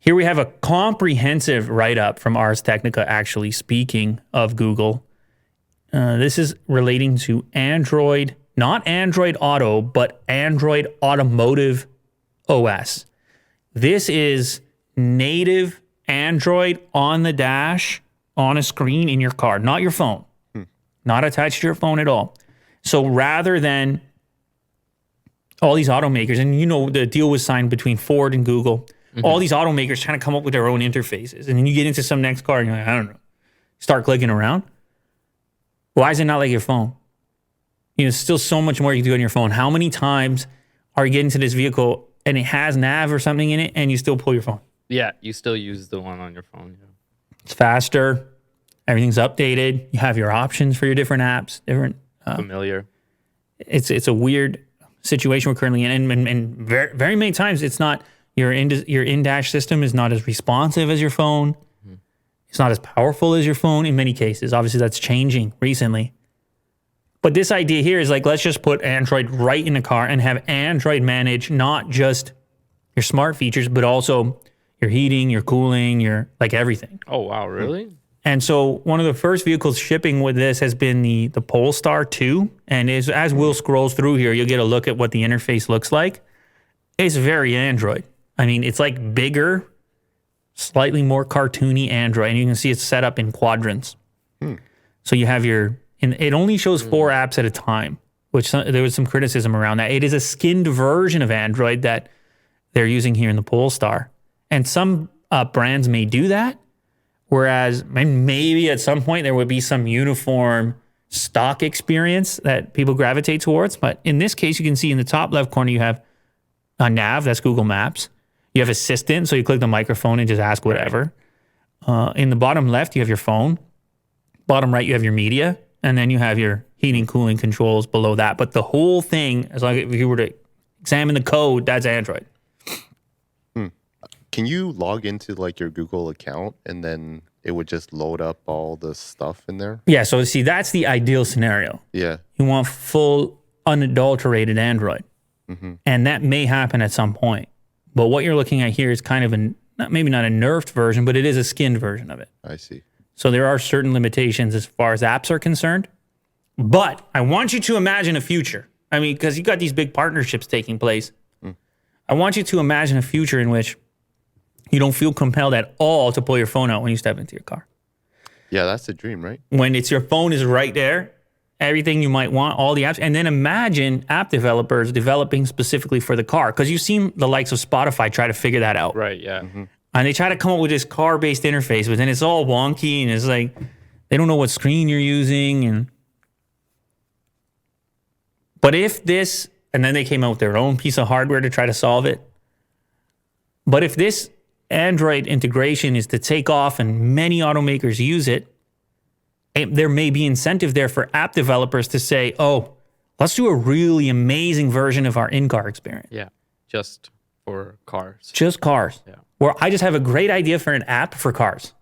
Here we have a comprehensive write-up from Ars Technica actually speaking of Google. This is relating to Android, not Android Auto, but Android Automotive OS. This is native Android on the dash, on a screen in your car, not your phone, not attached to your phone at all. So rather than all these automakers, and you know the deal was signed between Ford and Google, all these automakers trying to come up with their own interfaces. And then you get into some next car and you're like, I don't know, start clicking around. Why is it not like your phone? You know, still so much more you can do on your phone. How many times are you getting to this vehicle and it has nav or something in it and you still pull your phone? Yeah, you still use the one on your phone. Yeah. It's faster. Everything's updated. You have your options for your different apps, different. Familiar. It's a weird situation we're currently in, and very, very many times it's not your in-dash system is not as responsive as your phone. It's not as powerful as your phone in many cases. Obviously, that's changing recently. But this idea here is like, let's just put Android right in the car and have Android manage not just your smart features, but also your heating, your cooling, your like everything. Oh, wow, really? And so one of the first vehicles shipping with this has been the Polestar 2. And as Will scrolls through here, you'll get a look at what the interface looks like. It's very Android. I mean, it's like bigger, slightly more cartoony Android. And you can see it's set up in quadrants. So you have and it only shows 4 apps at a time, which there was some criticism around that. It is a skinned version of Android that they're using here in the Polestar. And some brands may do that. Whereas maybe at some point there would be some uniform stock experience that people gravitate towards. But in this case, you can see in the top left corner, you have a nav, that's Google Maps. You have Assistant, so you click the microphone and just ask whatever. In the bottom left, you have your phone. Bottom right, you have your media. And then you have your heating, cooling controls below that. But the whole thing, as long as if you were to examine the code, that's Android. Can you log into like your Google account and then it would just load up all the stuff in there? Yeah, so see, that's the ideal scenario. Yeah. You want full, unadulterated Android. And that may happen at some point. But what you're looking at here is kind of maybe not a nerfed version, but it is a skinned version of it. I see. So there are certain limitations as far as apps are concerned. But I want you to imagine a future. I mean, because you got these big partnerships taking place. I want you to imagine a future in which you don't feel compelled at all to pull your phone out when you step into your car. Yeah, that's the dream, right? When your phone is right there, everything you might want, all the apps. And then imagine app developers developing specifically for the car. Because you've seen the likes of Spotify try to figure that out. Right, yeah. And they try to come up with this car-based interface, but then it's all wonky and it's like, they don't know what screen you're using. But if this, and then they came out with their own piece of hardware to try to solve it. But if this Android integration is to take off and many automakers use it, there may be incentive there for app developers to say, oh, let's do a really amazing version of our in-car experience. Yeah, just for cars. Just cars. Yeah. Where I just have a great idea for an app for cars.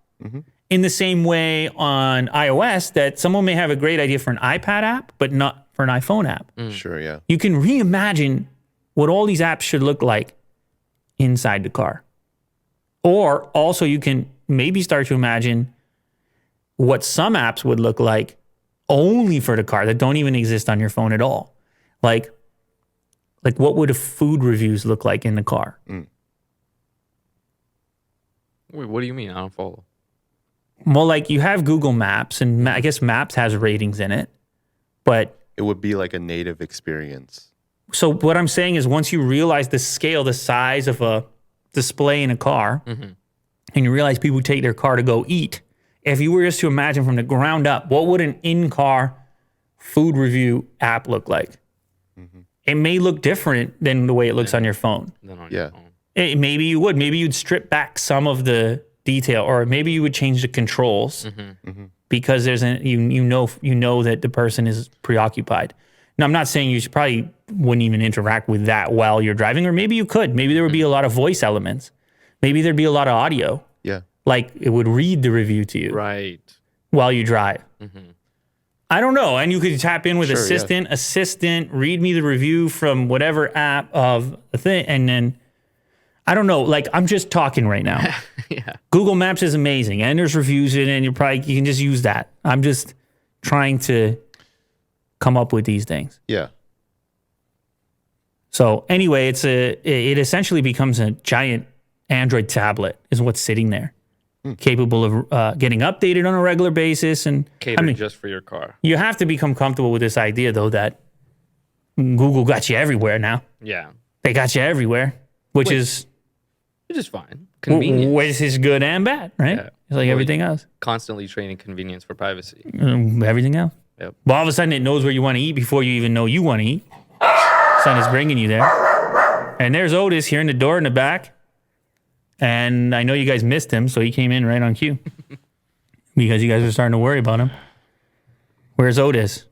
In the same way on iOS that someone may have a great idea for an iPad app, but not for an iPhone app. Sure, yeah. You can reimagine what all these apps should look like inside the car. Or also you can maybe start to imagine what some apps would look like only for the car that don't even exist on your phone at all. Like what would food reviews look like in the car? Wait, what do you mean? I don't follow. Well, like you have Google Maps, and I guess Maps has ratings in it. But It would be like a native experience. so what I'm saying is once you realize the scale, the size of a display in a car, and you realize people take their car to go eat, if you were just to imagine from the ground up, what would an in-car food review app look like? It may look different than the way it looks on your phone. Then on Yeah. your phone. Maybe you would. Maybe you'd strip back some of the detail, or maybe you would change the controls because there's you know that the person is preoccupied. Now, I'm not saying you probably wouldn't even interact with that while you're driving, or maybe you could. Maybe there would be a lot of voice elements. Maybe there'd be a lot of audio. Yeah. Like it would read the review to you Right. while you drive. I don't know. And you could tap in with Sure, yeah. Assistant, read me the review from whatever app of the thing. And then I don't know. Like, I'm just talking right now. Yeah. Google Maps is amazing, and there's reviews in it, and you can just use that. I'm just trying to come up with these things. Yeah. So anyway, it essentially becomes a giant Android tablet is what's sitting there, capable of getting updated on a regular basis. And Catered just for your car. you have to become comfortable with this idea, though, that Google got you everywhere now. Yeah. They got you everywhere, which is fine. Convenient. which is good and bad, right? Yeah. It's like Well, everything else. Constantly trading convenience for privacy. Everything else. Yep. But all of a sudden, it knows where you want to eat before you even know you want to eat. Son is bringing you there. And there's Otis here in the door in the back. And I know you guys missed him, so he came in right on cue. Because you guys are starting to worry about him. Where's Otis?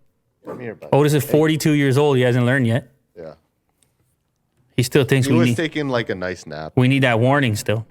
Come here, bud. Otis is 42 years old. He hasn't learned yet. Yeah. He still thinks He we was need, taking like a nice nap. we need that warning still.